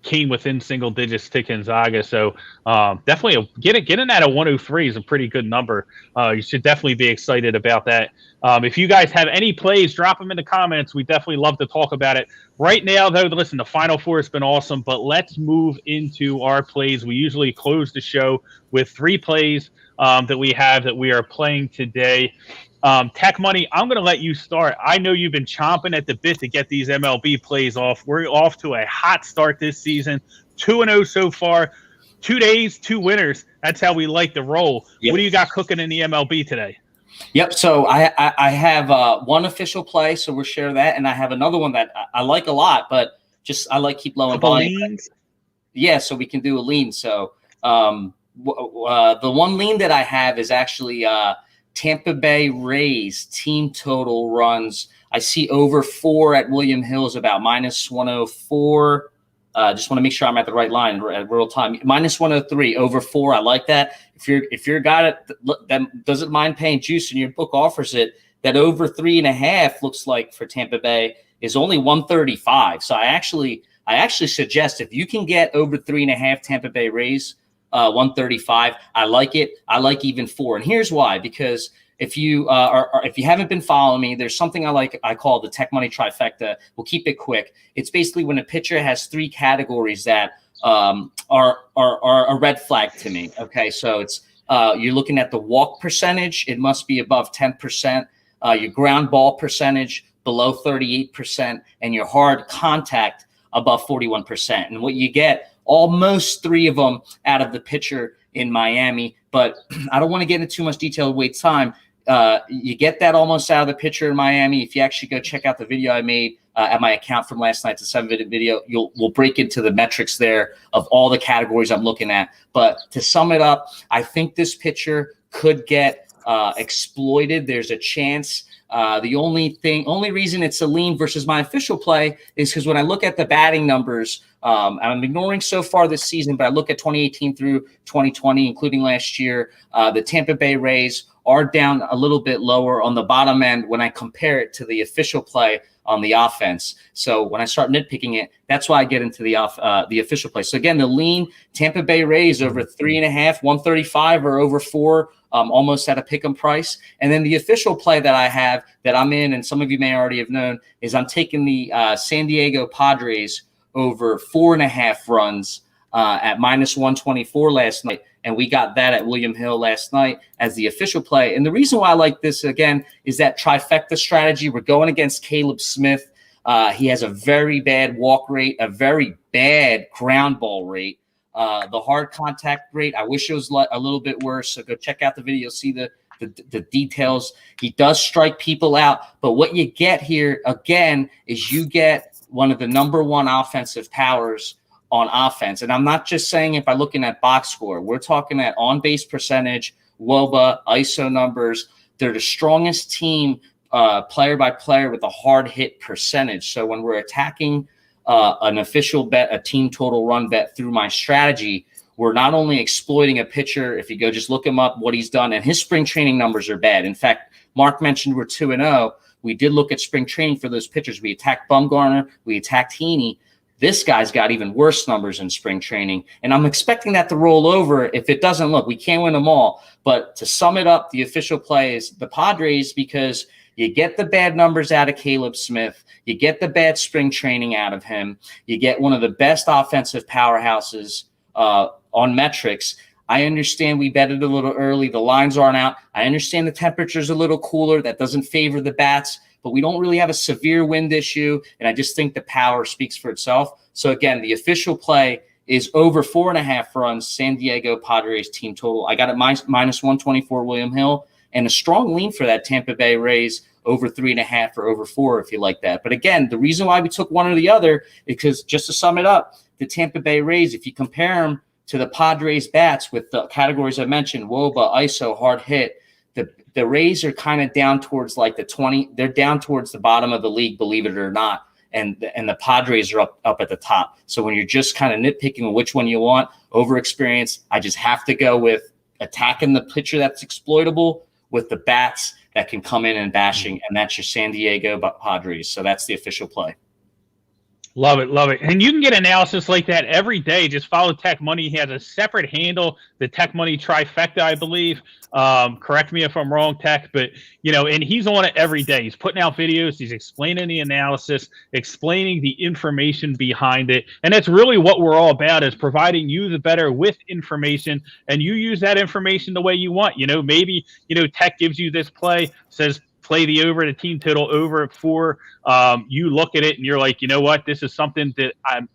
came within single digits to Gonzaga. So definitely getting that at 103 is a pretty good number. You should definitely be excited about that. If you guys have any plays, drop them in the comments. We definitely love to talk about it. Right now, though, listen, the Final Four has been awesome, but let's move into our plays. We usually close the show with 3 plays that we are playing today. Tech Money, I'm going to let you start. I know you've been chomping at the bit to get these MLB plays off. We're off to a hot start this season, 2-0 so far. 2 days, 2 winners. That's how we like to roll. Yep. What do you got cooking in the MLB today? Yep. So I have one official play, so we'll share that, and I have another one that I like a lot, but I like keep low and volume. Yeah, so we can do a lean. So the one lean that I have is actually Tampa Bay Rays team total runs. I see over 4 at William Hill's about minus 104. Just want to make sure I'm at the right line at real time. Minus 103 over 4. I like that. If you're a guy that doesn't mind paying juice and your book offers it, that over 3.5 looks like for Tampa Bay is only 135. So I actually suggest if you can get over 3.5 Tampa Bay Rays, 135. I like it. I like even 4. And here's why, because if you if you haven't been following me, there's something I call the Tech Money trifecta. We'll keep it quick. It's basically when a pitcher has 3 categories that are a red flag to me. Okay, so it's you're looking at the walk percentage. It must be above 10%. Your ground ball percentage below 38%, and your hard contact above 41%. And what you get, almost 3 of them out of the pitcher in Miami. But I don't want to get into too much detail, waste time. You get that almost out of the pitcher in Miami. If you actually go check out the video I made at my account from last night, it's a 7-minute video, we'll break into the metrics there of all the categories I'm looking at. But to sum it up, I think this pitcher could get exploited. There's a chance. The only reason it's a lean versus my official play is because when I look at the batting numbers, I'm ignoring so far this season, but I look at 2018 through 2020, including last year, the Tampa Bay Rays are down a little bit lower on the bottom end when I compare it to the official play on the offense. So when I start nitpicking it, that's why I get into the official play. So again, the lean Tampa Bay Rays over 3.5, 135 or over 4, almost at a pick 'em price. And then the official play that I have that I'm in, and some of you may already have known, is I'm taking the San Diego Padres over 4.5 runs at minus 124 last night. And we got that at William Hill last night as the official play. And the reason why I like this, again, is that trifecta strategy. We're going against Caleb Smith. He has a very bad walk rate, a very bad ground ball rate. The hard contact rate, I wish it was a little bit worse. So go check out the video, see the details. He does strike people out. But what you get here, again, is you get one of the number 1 offensive powers on offense. And I'm not just saying it by looking at box score. We're talking at on-base percentage, WOBA, ISO numbers. They're the strongest team player by player with a hard hit percentage. So when we're attacking an official bet, a team total run bet through my strategy, we're not only exploiting a pitcher. If you go just look him up, what he's done, and his spring training numbers are bad. In fact, Mark mentioned we're 2-0. We did look at spring training for those pitchers. We attacked Bumgarner. We attacked Heaney. This guy's got even worse numbers in spring training, and I'm expecting that to roll over. If it doesn't, look, we can't win them all. But to sum it up, the official play is the Padres, because you get the bad numbers out of Caleb Smith. You get the bad spring training out of him. You get one of the best offensive powerhouses on metrics. I understand we betted a little early. The lines aren't out. I understand the temperature's a little cooler. That doesn't favor the bats, but we don't really have a severe wind issue. And I just think the power speaks for itself. So again, the official play is over 4.5 runs, San Diego Padres team total. I got it minus 124 William Hill, and a strong lean for that Tampa Bay Rays over 3.5 or over 4 if you like that. But again, the reason why we took one or the other is because, just to sum it up, the Tampa Bay Rays, if you compare them to the Padres bats with the categories I mentioned, WOBA, ISO, hard hit, the Rays are kind of down towards like the 20. They're down towards the bottom of the league, believe it or not. And the Padres are up at the top. So when you're just kind of nitpicking which one you want over experience, I just have to go with attacking the pitcher that's exploitable with the bats that can come in and bashing, and that's your San Diego Padres. So that's the official play. Love it, love it. And you can get analysis like that every day. Just follow Tech Money. He has a separate handle, the Tech Money Trifecta, I believe. Correct me if I'm wrong, Tech, but and he's on it every day. He's putting out videos. He's explaining the analysis, explaining the information behind it. And that's really what we're all about, is providing you the better with information, and you use that information the way you want. Maybe, Tech gives you this play, says, play the over, the team total over at 4. You look at it and you're like, you know what? This is something that I'm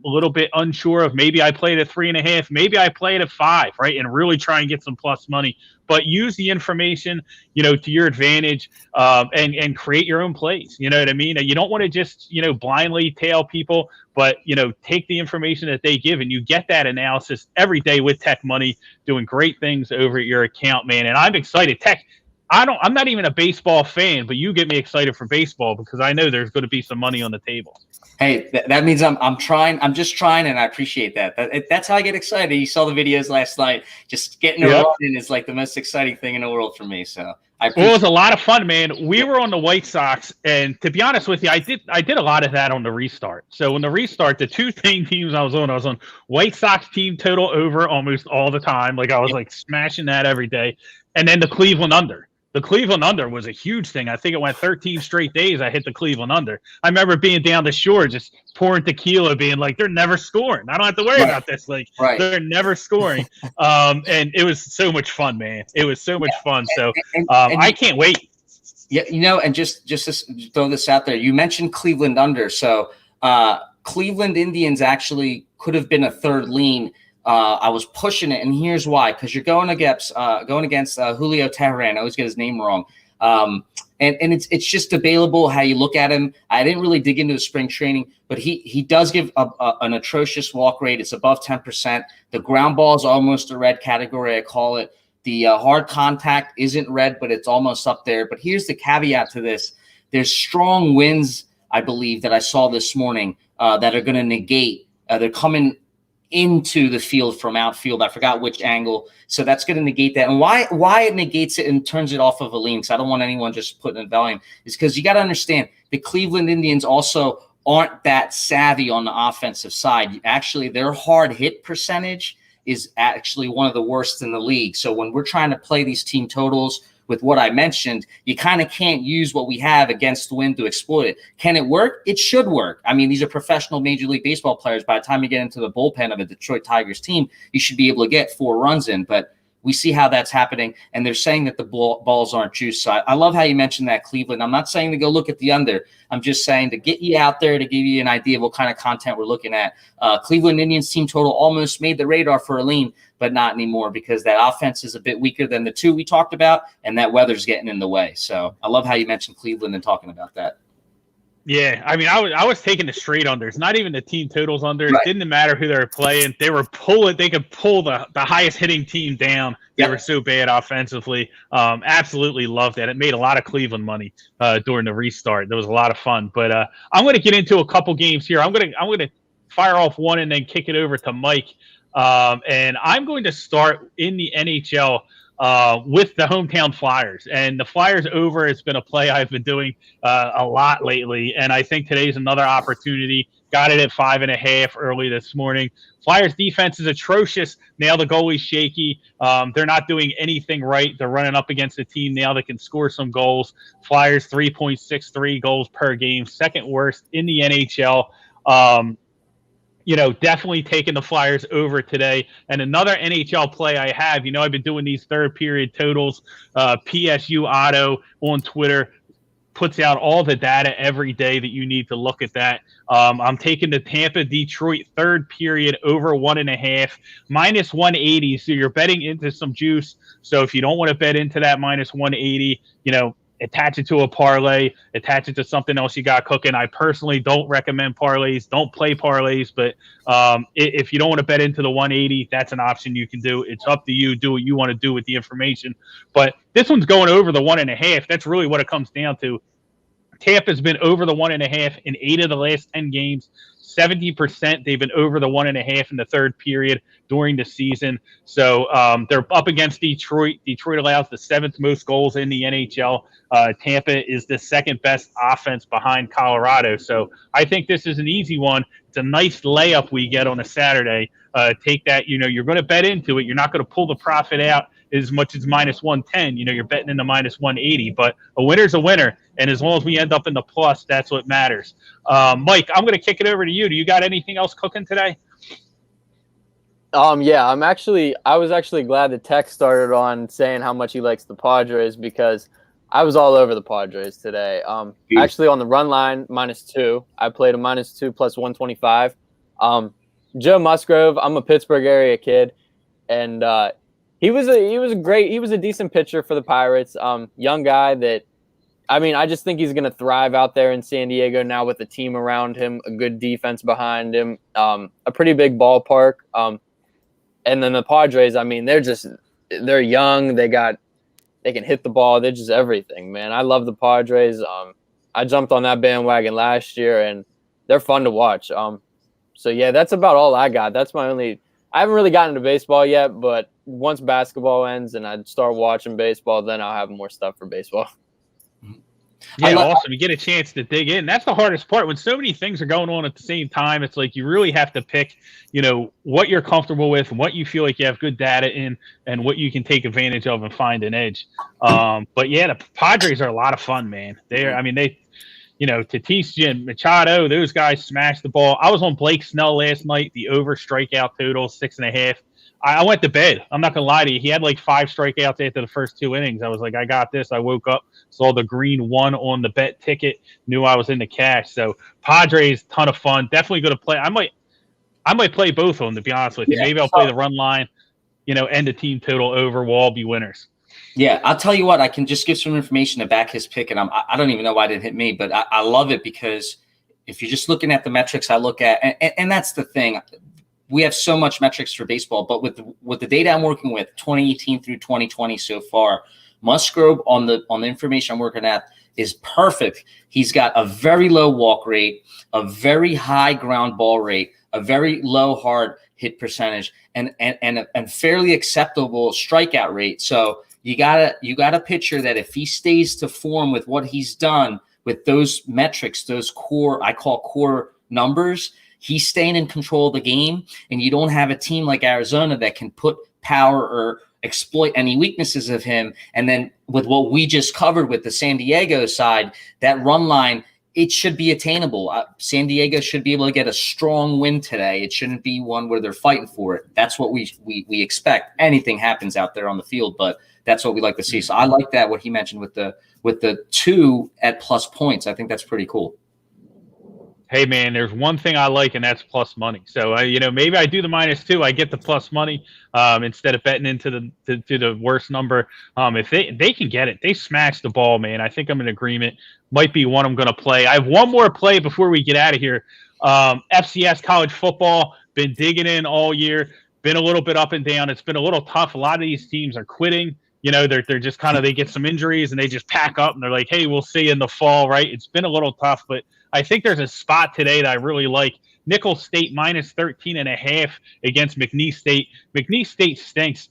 a little bit unsure of. Maybe I play it at 3.5. Maybe I play it at 5, right? And really try and get some plus money. But use the information, to your advantage, and create your own plays. You know what I mean? You don't want to just, blindly tail people, but, take the information that they give, and you get that analysis every day with Tech Money, doing great things over at your account, man. And I'm excited. Tech, I'm not even a baseball fan, but you get me excited for baseball because I know there's going to be some money on the table. Hey, that means I'm trying. I'm just trying, and I appreciate that. That's how I get excited. You saw the videos last night. Just getting a run in is like the most exciting thing in the world for me. So it was a lot of fun, man. We were on the White Sox, and to be honest with you, I did a lot of that on the restart. So on the restart, the two teams I was on White Sox team total over almost all the time. Like I was like smashing that every day, and then the Cleveland under. The Cleveland under was a huge thing. I think it went 13 straight days I hit the Cleveland under. I remember being down the shore just pouring tequila, being like, they're never scoring. I don't have to worry about this. Like, they're never scoring. And it was so much fun, man. It was so much fun. So I can't wait. Yeah, and just to throw this out there, you mentioned Cleveland under. So Cleveland Indians actually could have been a third lean. I was pushing it, and here's why: because you're going against Julio Teheran. I always get his name wrong, and it's just debatable how you look at him. I didn't really dig into the spring training, but he does give an atrocious walk rate. It's above 10%. The ground ball is almost a red category, I call it. The hard contact isn't red, but it's almost up there. But here's the caveat to this: there's strong winds, I believe, that I saw this morning that are going to negate. They're coming into the field from outfield. I forgot which angle. So that's going to negate that. And why it negates it and turns it off of a lean, because I don't want anyone just putting in volume, is because you got to understand the Cleveland Indians also aren't that savvy on the offensive side. Actually, their hard hit percentage is actually one of the worst in the league. So when we're trying to play these team totals with what I mentioned, you kind of can't use what we have against the wind to exploit it. Can it work? It should work. I mean, these are professional Major League Baseball players. By the time you get into the bullpen of a Detroit Tigers team, you should be able to get 4 runs in. But we see how that's happening, and they're saying that the balls aren't juiced. So I love how you mentioned that, Cleveland. I'm not saying to go look at the under. I'm just saying to get you out there to give you an idea of what kind of content we're looking at. Cleveland Indians team total almost made the radar for a lean, but not anymore because that offense is a bit weaker than the two we talked about, and that weather's getting in the way. So I love how you mentioned Cleveland and talking about that. Yeah, I mean, I was taking the straight unders, not even the team totals under. Right. It didn't matter who they were playing. They were pulling. They could pull the highest hitting team down. They were so bad offensively. Absolutely loved it. It made a lot of Cleveland money during the restart. There was a lot of fun. But I'm going to get into a couple games here. I'm going to fire off one and then kick it over to Mike. And I'm going to start in the NHL. With the hometown Flyers, and the Flyers over has been a play I've been doing a lot lately, and I think today's another opportunity. Got it at 5.5 early this morning. Flyers defense is atrocious. Now the goalie's shaky. They're not doing anything right. They're running up against a team now that can score some goals. Flyers 3.63 goals per game, second worst in the NHL. definitely taking the Flyers over today. And another NHL play I have, I've been doing these third period totals. PSU Auto on Twitter puts out all the data every day that you need to look at that. I'm taking the Tampa Detroit third period over 1.5 minus 180. So you're betting into some juice. So if you don't want to bet into that minus 180, attach it to a parlay, attach it to something else you got cooking. I personally don't recommend parlays. Don't play parlays, but if you don't want to bet into the 180, that's an option you can do. It's up to you. Do what you want to do with the information. But this one's going over the 1.5. That's really what it comes down to. Tampa's been over the 1.5 in 8 of the last 10 games. 70% they've been over the 1.5 in the third period during the season. So they're up against Detroit. Detroit allows the 7th most goals in the NHL. Tampa is the 2nd best offense behind Colorado. So I think this is an easy one. It's a nice layup we get on a Saturday. Take that, you're going to bet into it. You're not going to pull the profit out as much as minus 110. You're betting in the minus 180, but a winner's a winner. And as long as we end up in the plus, that's what matters. Mike, I'm going to kick it over to you. Do you got anything else cooking today? Yeah, I was actually glad that Tech started on saying how much he likes the Padres, because I was all over the Padres today. Actually on the run line, -2. I played a -2 plus 125. Joe Musgrove, I'm a Pittsburgh area kid, and he was a decent pitcher for the Pirates. Young guy that, I just think he's going to thrive out there in San Diego now with a team around him, a good defense behind him, a pretty big ballpark. And then the Padres, they're young. They can hit the ball. They're just everything, man. I love the Padres. I jumped on that bandwagon last year, and they're fun to watch. So yeah, that's about all I got. That's my only. I haven't really gotten into baseball yet, but once basketball ends and I start watching baseball, then I'll have more stuff for baseball. Yeah, awesome. You get a chance to dig in. That's the hardest part. When so many things are going on at the same time, it's like you really have to pick, what you're comfortable with, what you feel like you have good data in, and what you can take advantage of and find an edge. But yeah, the Padres are a lot of fun, man. Tatis and Machado, those guys smash the ball. I was on Blake Snell last night, the over strikeout total, 6.5. I went to bed. I'm not going to lie to you. He had like 5 strikeouts after the first 2 innings. I was like, I got this. I woke up, saw the green 1 on the bet ticket, knew I was in the cash. So Padres, ton of fun. Definitely going to play. I might play both of them, to be honest with you. Maybe I'll play the run line, end the team total over. We'll all be winners. Yeah, I'll tell you what. I can just give some information to back his pick, and I don't even know why it didn't hit me, but I love it because if you're just looking at the metrics I look at, and that's the thing. We have so much metrics for baseball, but with the data I'm working with, 2018 through 2020 so far, Musgrove on the information I'm working at is perfect. He's got a very low walk rate, a very high ground ball rate, a very low hard hit percentage, and fairly acceptable strikeout rate. So you gotta picture that if he stays to form with what he's done with those metrics, those core, I call core numbers, he's staying in control of the game, and you don't have a team like Arizona that can put power or exploit any weaknesses of him. And then with what we just covered with the San Diego side, that run line, it should be attainable. San Diego should be able to get a strong win today. It shouldn't be one where they're fighting for it. That's what we expect. Anything happens out there on the field, but that's what we like to see. So I like that, what he mentioned with the 2 at plus points. I think that's pretty cool. Hey man, there's one thing I like, and that's plus money. So maybe I do the -2, I get the plus money instead of betting into the worst number. If they can get it, they smash the ball, man. I think I'm in agreement. Might be one I'm going to play. I have one more play before we get out of here. FCS College Football, been digging in all year, been a little bit up and down. It's been a little tough. A lot of these teams are quitting. They're just they get some injuries and they just pack up and they're like, hey, we'll see you in the fall, right? It's been a little tough, but I think there's a spot today that I really like. Nicholls State -13.5 against McNeese State. McNeese State stinks.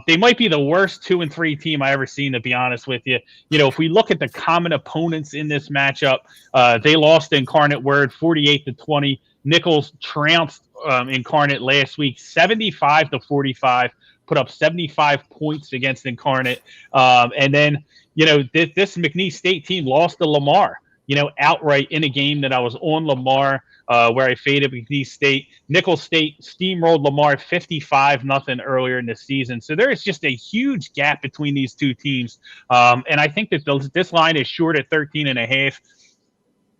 They might be the worst 2 and 3 team I ever seen, to be honest with you. If we look at the common opponents in this matchup, they lost to Incarnate Word 48-20. Nicholls trounced Incarnate last week 75-45. Put up 75 points against Incarnate. And then, this McNeese State team lost to Lamar. outright in a game that I was on Lamar, where I faded McNeese State. Nicholls State steamrolled Lamar 55-0 earlier in the season. So there is just a huge gap between these two teams. And I think that this line is short at 13.5.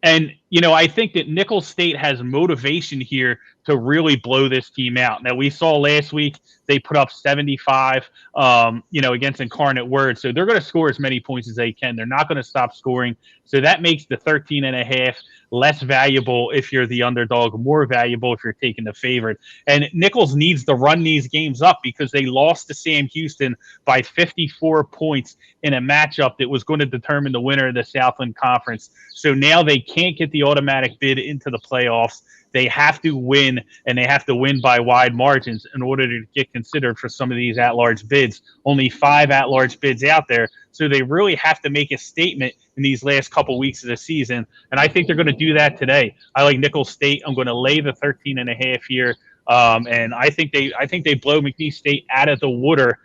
And, I think that Nicholls State has motivation here to really blow this team out. Now, we saw last week they put up 75, against Incarnate Word. So they're going to score as many points as they can. They're not going to stop scoring. So that makes the 13.5 less valuable if you're the underdog, more valuable if you're taking the favorite. And Nicholls needs to run these games up because they lost to Sam Houston by 54 points in a matchup that was going to determine the winner of the Southland Conference. So now they can't get the automatic bid into the playoffs. They have to win, and they have to win by wide margins in order to get considered for some of these at-large bids. Only 5 at-large bids out there, so they really have to make a statement in these last couple weeks of the season, and I think they're going to do that today. I like Nicholls State. I'm going to lay the 13.5 here, and I think they blow McNeese State out of the water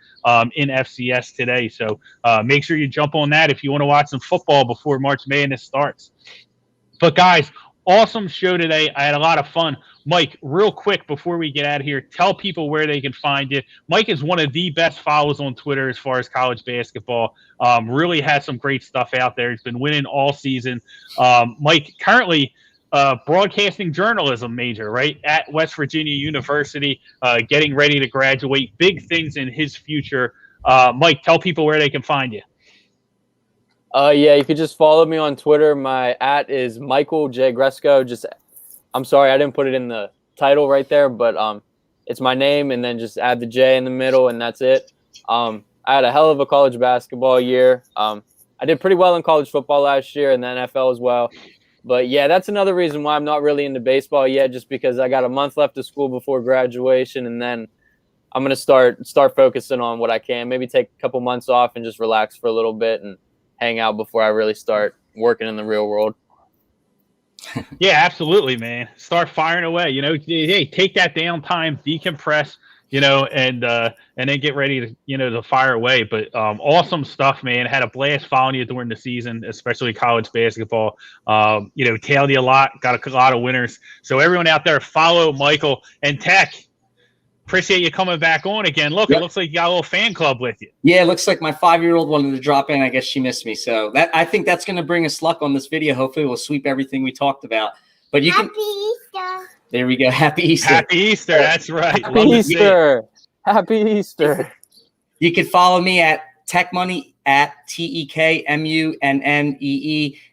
in FCS today. So make sure you jump on that if you want to watch some football before March Madness starts. But guys, awesome show today. I had a lot of fun. Mike, real quick before we get out of here, tell people where they can find you. Mike is one of the best followers on Twitter as far as college basketball. Really has some great stuff out there. He's been winning all season. Mike, currently broadcasting journalism major, right, at West Virginia University, getting ready to graduate. Big things in his future. Mike, tell people where they can find you. Yeah, you could just follow me on Twitter. My @ is Michael J. Gresco. I'm sorry, I didn't put it in the title right there, but it's my name and then just add the J in the middle, and that's it. I had a hell of a college basketball year. I did pretty well in college football last year and the NFL as well. But yeah, that's another reason why I'm not really into baseball yet, just because I got a month left of school before graduation, and then I'm gonna start focusing on what I can. Maybe take a couple months off and just relax for a little bit and hang out before I really start working in the real world. Yeah, absolutely, man. Start firing away. Hey, take that downtime, decompress, and then get ready to, to fire away. But awesome stuff, man. Had a blast following you during the season, especially college basketball. Tailed you a lot, got a lot of winners. So everyone out there, follow Michael and Tech. Appreciate you coming back on again. Look, It looks like you got a little fan club with you. Yeah, it looks like my 5-year-old wanted to drop in. I guess she missed me. So I think that's going to bring us luck on this video. Hopefully we'll sweep everything we talked about. But Happy Easter. There we go. Happy Easter. Happy Easter. That's right. Happy Easter. Happy Easter. You can follow me at TechMoney at TEKMUNNEE.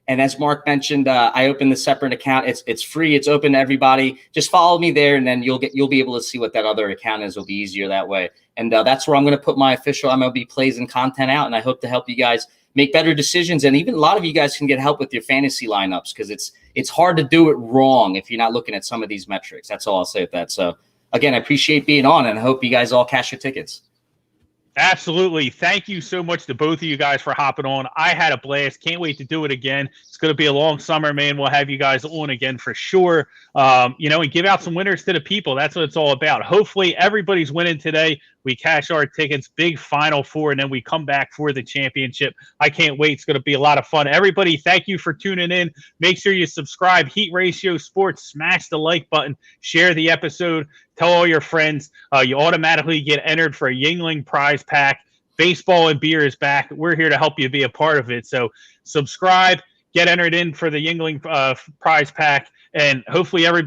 And as Mark mentioned, I opened the separate account. It's free. It's open to everybody. Just follow me there, and then you'll be able to see what that other account is. It'll be easier that way. And that's where I'm going to put my official MLB plays and content out. And I hope to help you guys make better decisions. And even a lot of you guys can get help with your fantasy lineups, because it's hard to do it wrong if you're not looking at some of these metrics. That's all I'll say with that. So again, I appreciate being on, and I hope you guys all cash your tickets. Absolutely. Thank you so much to both of you guys for hopping on. I had a blast. Can't wait to do it again. It's going to be a long summer, man. We'll have you guys on again for sure. And give out some winners to the people. That's what it's all about. Hopefully everybody's winning today. We cash our tickets, big Final Four, and then we come back for the championship. I can't wait. It's going to be a lot of fun. Everybody, thank you for tuning in. Make sure you subscribe. Heat Ratio Sports. Smash the like button. Share the episode. Tell all your friends. You automatically get entered for a Yingling prize pack. Baseball and beer is back. We're here to help you be a part of it. So subscribe. Get entered in for the Yingling prize pack. And hopefully everybody